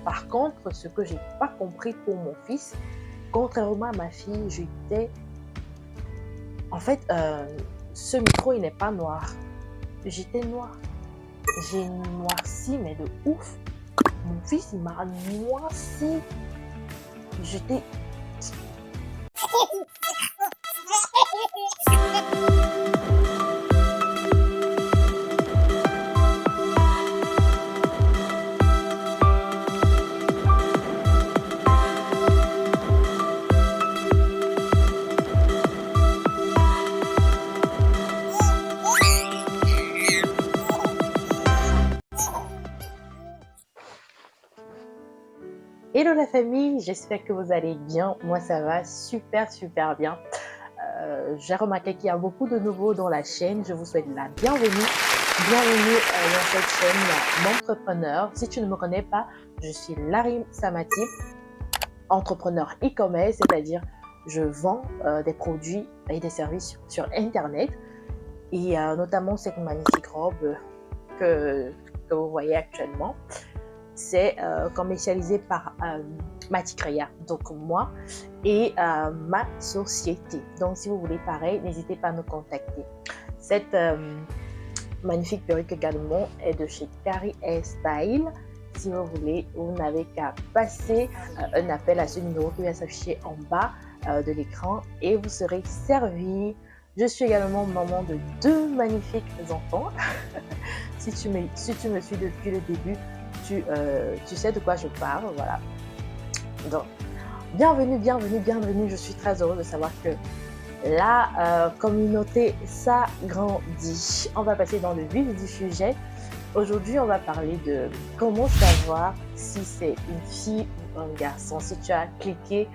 Par contre, ce que j'ai pas compris pour mon fils, contrairement à ma fille, j'étais... En fait, ce micro, il n'est pas noir. J'étais noire. J'ai noirci, mais de ouf. Mon fils, il m'a noirci. J'étais... Hello la famille, j'espère que vous allez bien. Moi, ça va super bien. J'ai remarqué qu'il y a beaucoup de nouveaux dans la chaîne. Je vous souhaite la bienvenue. Bienvenue dans cette chaîne Momtrepreneur. Si tu ne me connais pas, je suis Larim Samatip, entrepreneur e-commerce, c'est-à-dire je vends des produits et des services sur Internet. Et notamment cette magnifique robe que vous voyez actuellement. C'est commercialisé par Maticrea, donc moi, et ma société. Donc, si vous voulez pareil, n'hésitez pas à nous contacter. Cette magnifique perruque également est de chez Carrie Hairstyle. Si vous voulez, vous n'avez qu'à passer un appel à ce numéro qui va s'afficher en bas de l'écran et vous serez servi. Je suis également maman de 2 magnifiques enfants. Si tu me suis depuis le début, tu sais de quoi je parle, voilà. Donc, bienvenue. Je suis très heureuse de savoir que la communauté s'agrandit. On va passer dans le vif du sujet. Aujourd'hui, on va parler de comment savoir si c'est une fille ou un garçon. Si tu as cliqué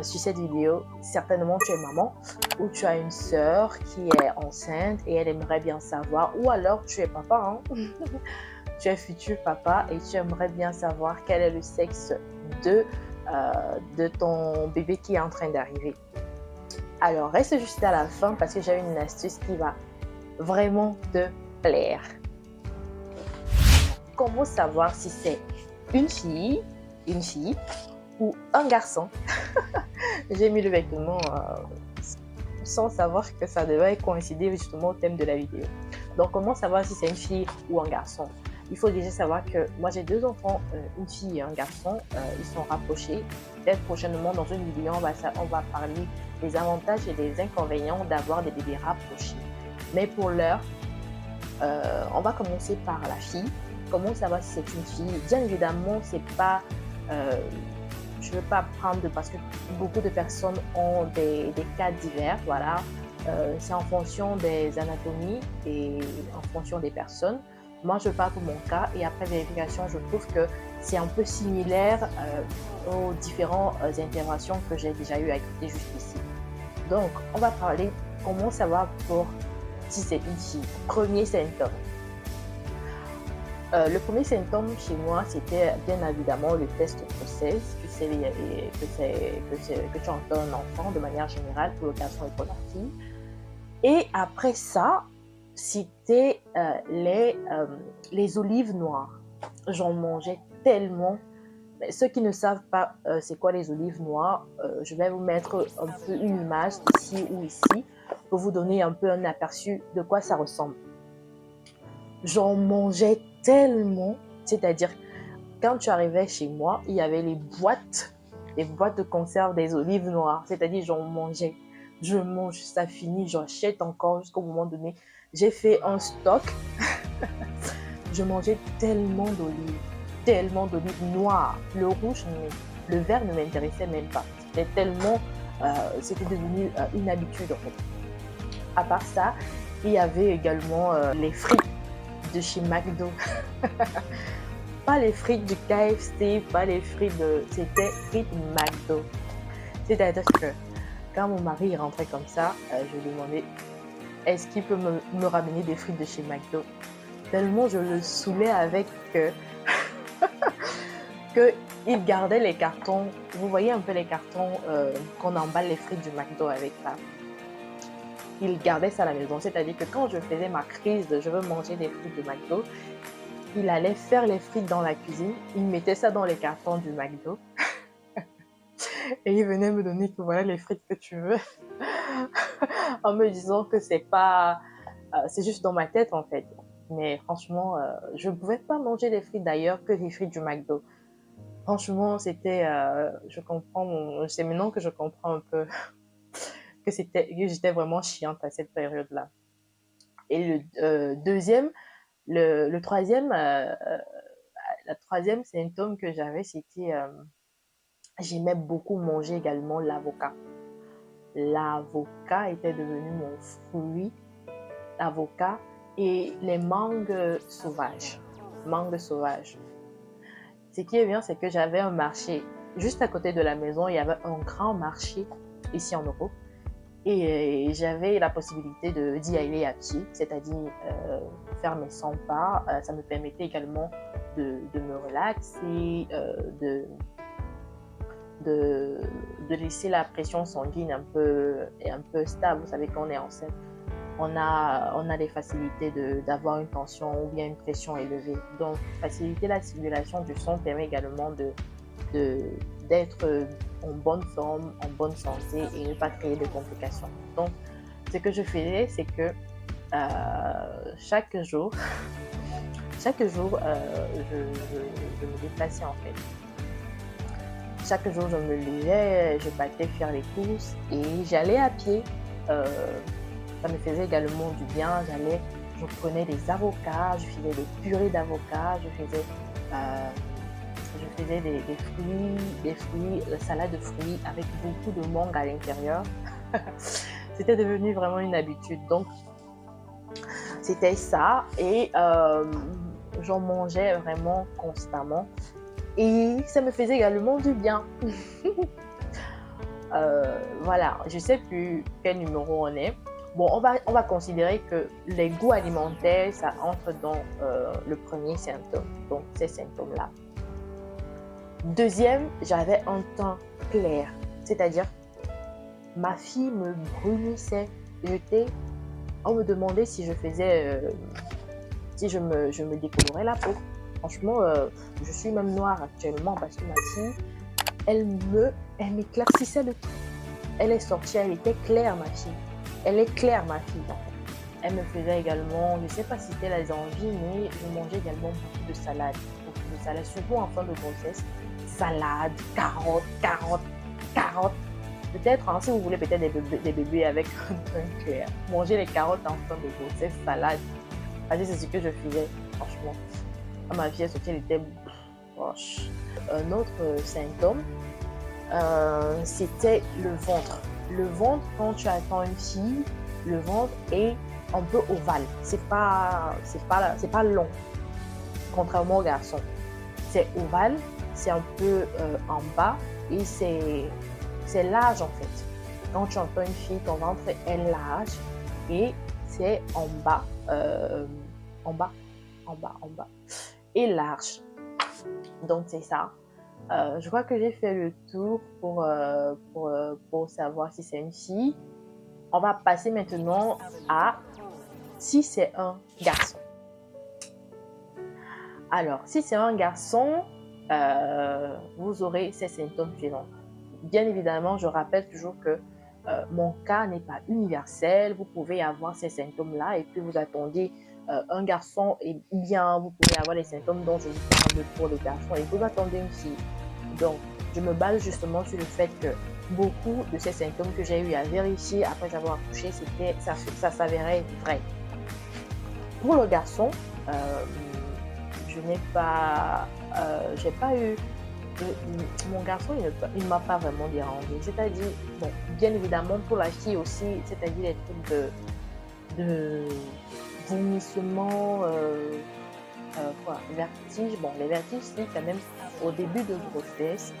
sur cette vidéo, certainement tu es maman ou tu as une sœur qui est enceinte et elle aimerait bien savoir, ou alors tu es papa, hein? Tu es futur papa et tu aimerais bien savoir quel est le sexe de ton bébé qui est en train d'arriver. Alors, reste juste à la fin parce que j'ai une astuce qui va vraiment te plaire. Comment savoir si c'est une fille ou un garçon? J'ai mis le vêtement sans savoir que ça devait coïncider justement au thème de la vidéo. Donc, comment savoir si c'est une fille ou un garçon? Il faut déjà savoir que moi j'ai 2 enfants, une fille et un garçon, ils sont rapprochés. Peut-être prochainement dans une vidéo, on va parler des avantages et des inconvénients d'avoir des bébés rapprochés. Mais pour l'heure, on va commencer par la fille. Comment savoir si c'est une fille? Bien évidemment, c'est pas... je ne veux pas prendre parce que beaucoup de personnes ont des cas divers, voilà. C'est en fonction des anatomies et en fonction des personnes. Moi, je parle pour mon cas et après vérification, je trouve que c'est un peu similaire aux différentes interventions que j'ai déjà eu à écouter jusqu'ici. Donc, on va parler comment savoir si c'est une fille. Premier symptôme. Le premier symptôme chez moi, c'était bien évidemment le test de grossesse. Tu sais que tu entends un enfant de manière générale pour le garçon et pour la fille. Et après ça, c'était les olives noires. J'en mangeais tellement. Mais ceux qui ne savent pas c'est quoi les olives noires, je vais vous mettre un peu une image ici ou ici pour vous donner un peu un aperçu de quoi ça ressemble. J'en mangeais tellement, c'est-à-dire quand tu arrivais chez moi, il y avait les boîtes de conserve des olives noires, c'est-à-dire j'en mangeais. Je mange, ça finit, j'achète encore jusqu'au moment donné. J'ai fait un stock. Je mangeais tellement d'olives noires. Le rouge, le vert ne m'intéressait même pas. C'était devenu une habitude en fait. À part ça, il y avait également les frites de chez McDo. Pas les frites du KFC, pas les frites c'était frites McDo. C'est-à-dire que quand mon mari rentrait comme ça, je lui demandais est-ce qu'il peut me ramener des frites de chez McDo? Tellement je le saoulais avec que il gardait les cartons. Vous voyez un peu les cartons qu'on emballe les frites du McDo avec ça. Il gardait ça à la maison. C'est-à-dire que quand je faisais ma crise de je veux manger des frites de McDo, il allait faire les frites dans la cuisine, il mettait ça dans les cartons du McDo et il venait me donner que voilà les frites que tu veux en me disant que c'est pas, c'est juste dans ma tête en fait. Mais franchement, je ne pouvais pas manger les frites d'ailleurs que les frites du McDo. Franchement, c'était, c'est maintenant que je comprends un peu que j'étais vraiment chiante à cette période-là. Et le troisième, la troisième symptôme que j'avais, c'était, j'aimais beaucoup manger également l'avocat. L'avocat était devenu mon fruit, l'avocat et les mangues sauvages. Mangues sauvages. Ce qui est bien, c'est que j'avais un marché juste à côté de la maison. Il y avait un grand marché ici en Europe. Et j'avais la possibilité d'y aller à pied, c'est-à-dire faire mes 100 pas. Ça me permettait également de me relaxer, de laisser la pression sanguine un peu stable. Vous savez, quand on est enceinte, on a des facilités d'avoir une tension ou bien une pression élevée. Donc, faciliter la circulation du sang permet également d'être en bonne forme, en bonne santé et ne pas créer de complications. Donc, ce que je faisais, c'est que chaque jour, je me déplaçais en fait. Chaque jour, je me levais, je partais faire les courses et j'allais à pied. Ça me faisait également du bien. Je prenais des avocats, je faisais des purées d'avocats, je faisais des fruits, salade de fruits avec beaucoup de mangue à l'intérieur. C'était devenu vraiment une habitude. Donc, c'était ça. Et j'en mangeais vraiment constamment. Et ça me faisait également du bien. Voilà, je ne sais plus quel numéro on est. Bon, on va considérer que les goûts alimentaires, ça entre dans le premier symptôme. Donc, ces symptômes-là. Deuxième, j'avais un teint clair, c'est-à-dire ma fille me brunissait. On me demandait si je faisais, si je me décolorais la peau. Franchement, je suis même noire actuellement parce que ma fille, elle m'éclaircissait le teint. Elle est sortie, elle était claire ma fille. Elle est claire ma fille. Elle me faisait également, je ne sais pas si c'était les envies, mais je mangeais également beaucoup de salade. Beaucoup de salade, surtout en fin de grossesse. Salade, carottes. Peut-être, hein, si vous voulez peut-être des bébés avec un teint clair, mangez les carottes en fin de grossesse, salade. Parce que c'est ce que je faisais, franchement. À ma fille, elle était proche. Un autre symptôme, c'était le ventre. Le ventre, quand tu attends une fille, le ventre est un peu ovale. C'est pas long, contrairement aux garçons. C'est ovale, c'est un peu en bas et c'est large en fait. Quand tu entends une fille, ton ventre est large et c'est en bas, et large. Donc c'est ça. Je crois que j'ai fait le tour pour savoir si c'est une fille. On va passer maintenant à si c'est un garçon. Alors, si c'est un garçon, vous aurez ces symptômes suivants. Bien évidemment, je rappelle toujours que mon cas n'est pas universel. Vous pouvez avoir ces symptômes-là et puis vous attendez un garçon et bien vous pouvez avoir les symptômes dont je vous parle pour les garçons et vous attendez une fille. Donc, je me base justement sur le fait que beaucoup de ces symptômes que j'ai eu à vérifier après avoir accouché, ça s'avérait vrai. Pour le garçon, j'ai pas eu mon garçon, il ne m'a pas vraiment dérangé. C'est-à-dire, bon, bien évidemment, pour la fille aussi, c'est-à-dire les trucs de vomissement, vertige. Bon, les vertiges, c'est quand même au début de grossesse,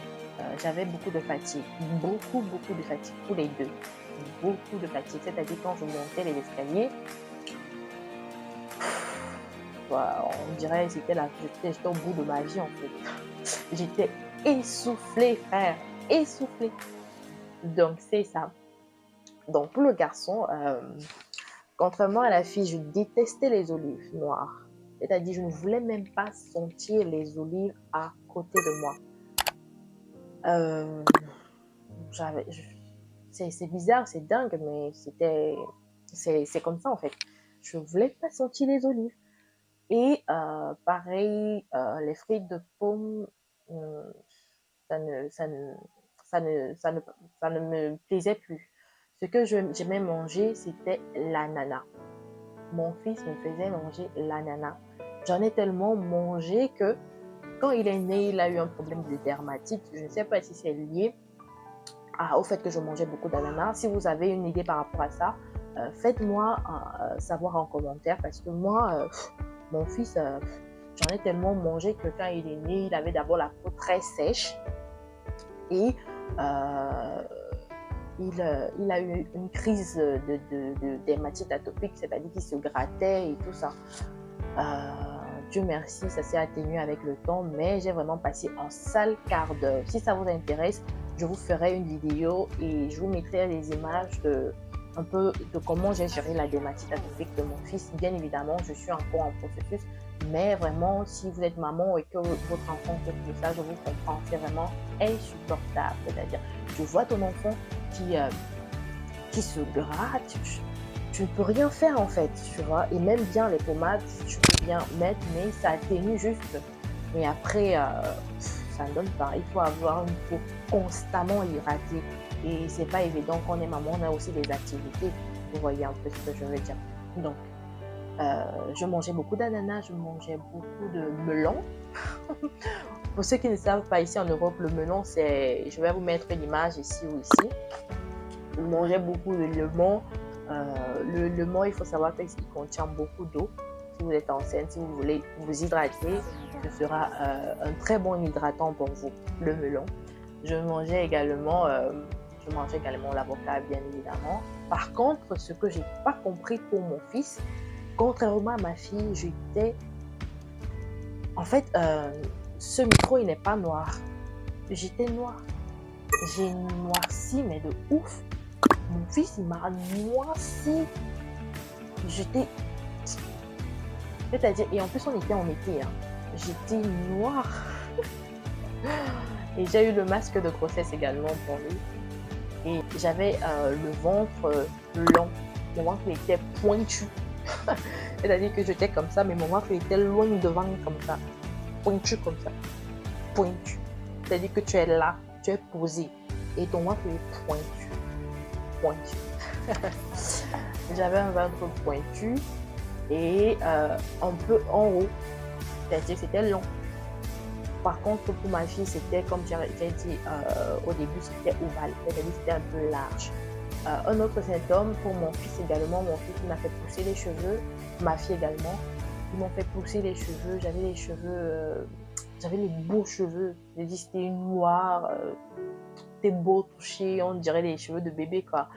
j'avais beaucoup de fatigue. Beaucoup de fatigue, tous les deux. Beaucoup de fatigue. C'est-à-dire, quand je montais les escaliers, on dirait que j'étais au bout de ma vie, en fait. J'étais essoufflée, frère. Essoufflée. Donc, c'est ça. Donc, pour le garçon, contrairement à la fille, je détestais les olives noires. C'est-à-dire, je ne voulais même pas sentir les olives à côté de moi. Euh, j'avais, je- c'est bizarre, c'est dingue, mais c'est comme ça en fait. Je ne voulais pas sentir les olives. Et pareil, les fruits de pomme, euh, ça ne, ça ne, ça ne, ça ne, ça ne me plaisait plus. Ce que j'aimais manger, c'était l'ananas. Mon fils me faisait manger l'ananas. J'en ai tellement mangé que quand il est né, il a eu un problème de dermatite. Je ne sais pas si c'est lié au fait que je mangeais beaucoup d'ananas. Si vous avez une idée par rapport à ça, faites-moi savoir en commentaire parce que moi, mon fils, j'en ai tellement mangé que quand il est né, il avait d'abord la peau très sèche et euh, il a eu une crise de dermatite atopique, c'est-à-dire qu'il se grattait et tout ça. Dieu merci, ça s'est atténué avec le temps, mais j'ai vraiment passé un sale quart d'heure. Si ça vous intéresse, je vous ferai une vidéo et je vous mettrai les images un peu de comment j'ai géré la dermatite atopique de mon fils. Bien évidemment, je suis encore en processus, mais vraiment, si vous êtes maman et que votre enfant fait tout ça, je vous comprends, c'est vraiment insupportable. C'est-à-dire, tu vois ton enfant qui se gratte, tu ne peux rien faire en fait, tu vois. Et même bien les pommades, tu peux bien mettre, mais ça atténue juste. Mais après, ça ne donne pas. Il faut avoir une peau constamment hydratée. Et c'est pas évident quand on est maman, on a aussi des activités. Vous voyez un peu ce que je veux dire. Donc, je mangeais beaucoup d'ananas, je mangeais beaucoup de melon. Pour ceux qui ne savent pas, ici en Europe, le melon, c'est... Je vais vous mettre une image ici ou ici. Je mangeais beaucoup de lemon. Le lemon, il faut savoir qu'il contient beaucoup d'eau. Si vous êtes enceinte, si vous voulez vous hydrater, ce sera un très bon hydratant pour vous, le melon. Je mangeais également l'avocat, bien évidemment. Par contre, ce que j'ai pas compris pour mon fils, contrairement à ma fille, j'étais... En fait, ce micro, il n'est pas noir. J'étais noire. J'ai noirci, mais de ouf. Mon fils, il m'a noirci. J'étais... C'est-à-dire, et en plus, on était en été. Hein. J'étais noire. Et j'ai eu le masque de grossesse également pour lui. Et j'avais le ventre long. Mon ventre était pointu. C'est-à-dire que j'étais comme ça, mais mon ventre était loin devant comme ça. Pointu comme ça. Pointu. C'est-à-dire que tu es là, tu es posé. Et ton ventre est pointu. Pointu. J'avais un ventre pointu et un peu en haut. C'est-à-dire que c'était long. Par contre, pour ma fille, c'était, comme j'ai dit au début, c'était ovale. C'est-à-dire que c'était un peu large. Un autre symptôme pour mon fils également, mon fils m'a fait pousser les cheveux, ma fille également, ils m'ont fait pousser les cheveux, j'avais les cheveux, j'avais les beaux cheveux, j'ai dit c'était noir, c'était beau touché, on dirait les cheveux de bébé quoi.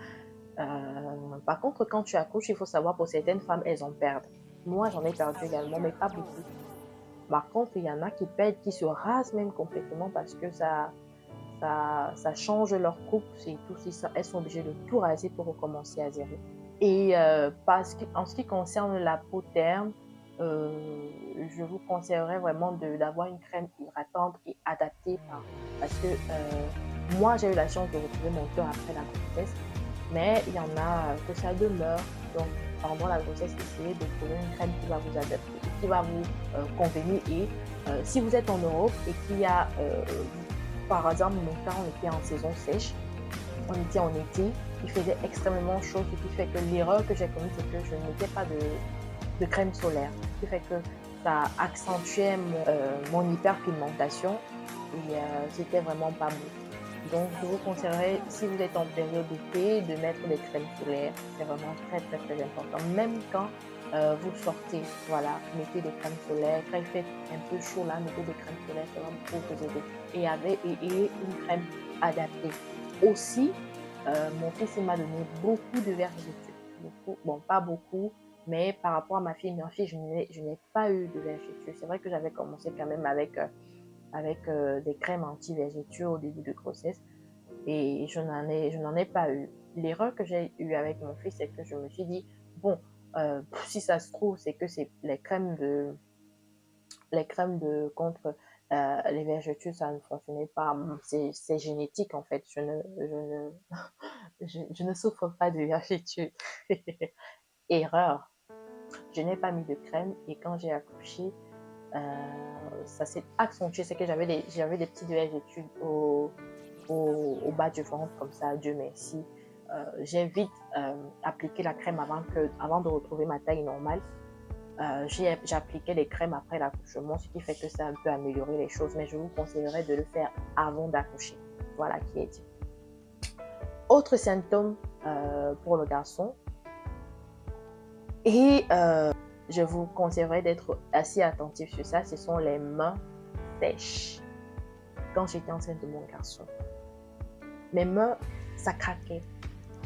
Par contre, quand tu accouches, il faut savoir pour certaines femmes, elles en perdent. Moi, j'en ai perdu également, mais pas beaucoup. Par contre, il y en a qui perdent, qui se rasent même complètement parce que ça change leur coupe, c'est tout, elles sont obligées de tout raser pour recommencer à zéro. Et en ce qui concerne la peau terne, je vous conseillerais vraiment d'avoir une crème hydratante et adaptée parce que moi j'ai eu la chance de retrouver mon teint après la grossesse, mais il y en a que ça demeure. Donc pendant la grossesse, essayez de trouver une crème qui va vous adapter, qui va vous convenir. Et si vous êtes en Europe et qu'il y a par exemple, mon cas, on était en saison sèche, on était en été, il faisait extrêmement chaud, ce qui fait que l'erreur que j'ai commise, c'est que je ne mettais pas de crème solaire, ce qui fait que ça accentuait mon hyperpigmentation et c'était vraiment pas beau. Donc, je vous conseillerais, si vous êtes en période d'été, de mettre des crèmes solaires. C'est vraiment très, très, très important. Même quand vous sortez, voilà, mettez des crèmes solaires. Quand il fait un peu chaud là, mettez des crèmes solaires, ça va beaucoup vous aider. Et une crème adaptée. Aussi, mon fils m'a donné beaucoup de vergetures. Beaucoup, bon, pas beaucoup, mais par rapport à ma fille, je n'ai pas eu de vergetures. C'est vrai que j'avais commencé quand même avec des crèmes anti-vergetures au début de grossesse et je n'en ai pas eu. L'erreur que j'ai eue avec mon fils, c'est que je me suis dit, bon, si ça se trouve, c'est que c'est les crèmes les crèmes contre les vergetures, ça ne fonctionnait pas. C'est génétique en fait. Je ne souffre pas de vergetures. Erreur. Je n'ai pas mis de crème et quand j'ai accouché, ça s'est accentué. C'est que j'avais des petites vergetures au bas du ventre, comme ça, Dieu merci. J'ai vite appliqué la crème avant de retrouver ma taille normale. J'ai appliqué les crèmes après l'accouchement, ce qui fait que ça a un peu amélioré les choses, mais je vous conseillerais de le faire avant d'accoucher. Voilà qui est dit. Autre symptôme pour le garçon, et je vous conseillerais d'être assez attentif sur ça, ce sont les mains sèches. Quand j'étais enceinte de mon garçon, mes mains, ça craquait,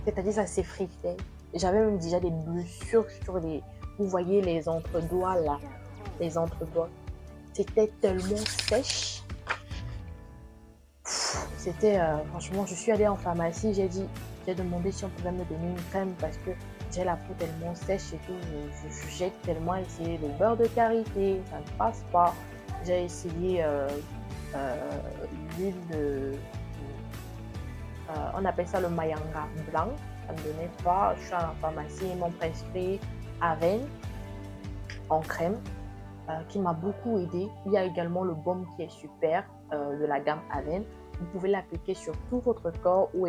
c'est-à-dire ça s'effritait. J'avais même déjà des blessures sur les... Vous voyez les entre-doigts là, les entre-doigts. C'était tellement sèche. C'était, franchement, je suis allée en pharmacie, j'ai demandé si on pouvait me donner une crème parce que j'ai la peau tellement sèche et tout. Je jette tellement essayé le beurre de karité, ça ne passe pas. J'ai essayé l'huile de... on appelle ça le mayanga blanc. Ça ne me donnait pas. Je suis allée en pharmacie, ils m'ont prescrit Avène en crème qui m'a beaucoup aidé. Il y a également le baume qui est super de la gamme Avène. Vous pouvez l'appliquer sur tout votre corps ou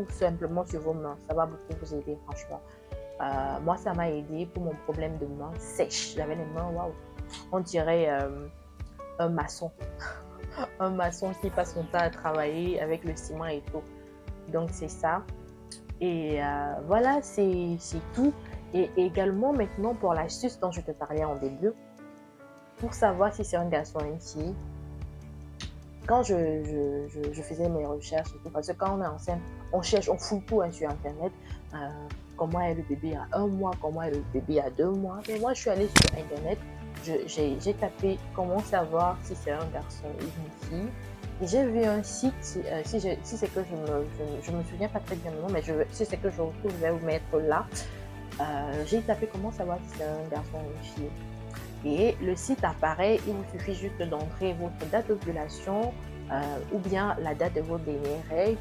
simplement sur vos mains. Ça va beaucoup vous aider, franchement. Moi, ça m'a aidé pour mon problème de mains sèches. J'avais les mains, waouh, on dirait un maçon. Un maçon qui passe son temps à travailler avec le ciment et tout. Donc, c'est ça. Et voilà, c'est tout. Et également, maintenant, pour l'astuce dont je te parlais en début, pour savoir si c'est un garçon ou une fille, quand je faisais mes recherches, et tout, parce que quand on est enceinte, on cherche, on fouille tout sur Internet. Comment est le bébé à 1 mois, comment est le bébé à 2 mois. Et moi, je suis allée sur Internet, j'ai tapé comment savoir si c'est un garçon ou une fille. Et j'ai vu un site, si c'est que je me souviens pas très bien du nom, mais si c'est que je retrouve, je vais vous mettre là. J'ai tapé comment savoir si c'est un garçon ou une fille. Et le site apparaît, il vous suffit juste d'entrer votre date d'ovulation ou bien la date de vos dernières règles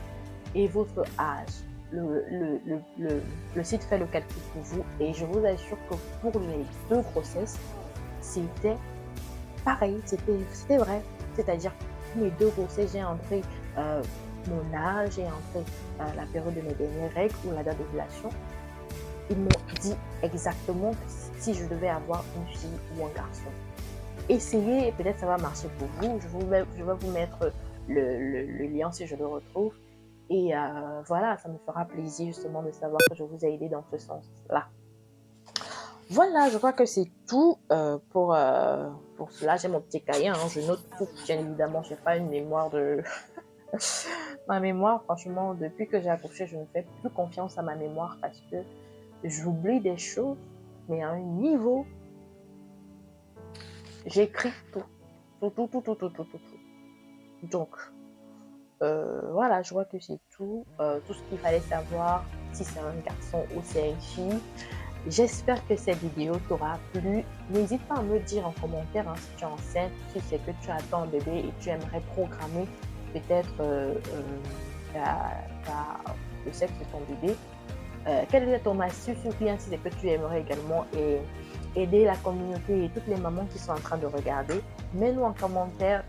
et votre âge. Le site fait le calcul pour vous et je vous assure que pour les 2 grossesses, c'était pareil, c'était vrai. C'est-à-dire pour mes 2 grossesses, j'ai entré mon âge, j'ai entré la période de mes dernières règles ou la date d'ovulation. Ils m'ont dit exactement si je devais avoir une fille ou un garçon. Essayez, peut-être ça va marcher pour vous. Je vais vous mettre le lien si je le retrouve. Et voilà, ça me fera plaisir justement de savoir que je vous ai aidé dans ce sens-là. Voilà, je crois que c'est tout pour cela. J'ai mon petit cahier, hein, je note tout. Bien évidemment, je n'ai pas une mémoire de... ma mémoire, franchement, depuis que j'ai accouché, je ne fais plus confiance à ma mémoire parce que j'oublie des choses, mais à un niveau, j'écris tout. Donc, voilà, je vois que c'est tout. Tout ce qu'il fallait savoir, si c'est un garçon ou c'est une fille. J'espère que cette vidéo t'aura plu. N'hésite pas à me dire en commentaire si tu es enceinte, si c'est que tu attends un bébé et tu aimerais programmer peut-être le sexe de ton bébé. Quelle est ton astuce ou bien si c'est que tu aimerais également aider la communauté et toutes les mamans qui sont en train de regarder. Mets-nous en commentaire,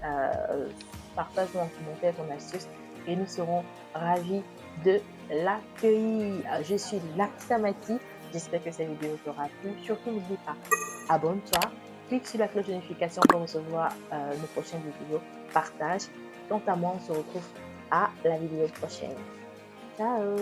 partage-nous en commentaire ton astuce et nous serons ravis de l'accueillir. Je suis Laksamati. J'espère que cette vidéo t'aura plu. Surtout, n'oublie pas, abonne-toi, clique sur la cloche de notification pour recevoir nos prochaines vidéos. Partage. Quant à moi, on se retrouve à la vidéo prochaine. Ciao!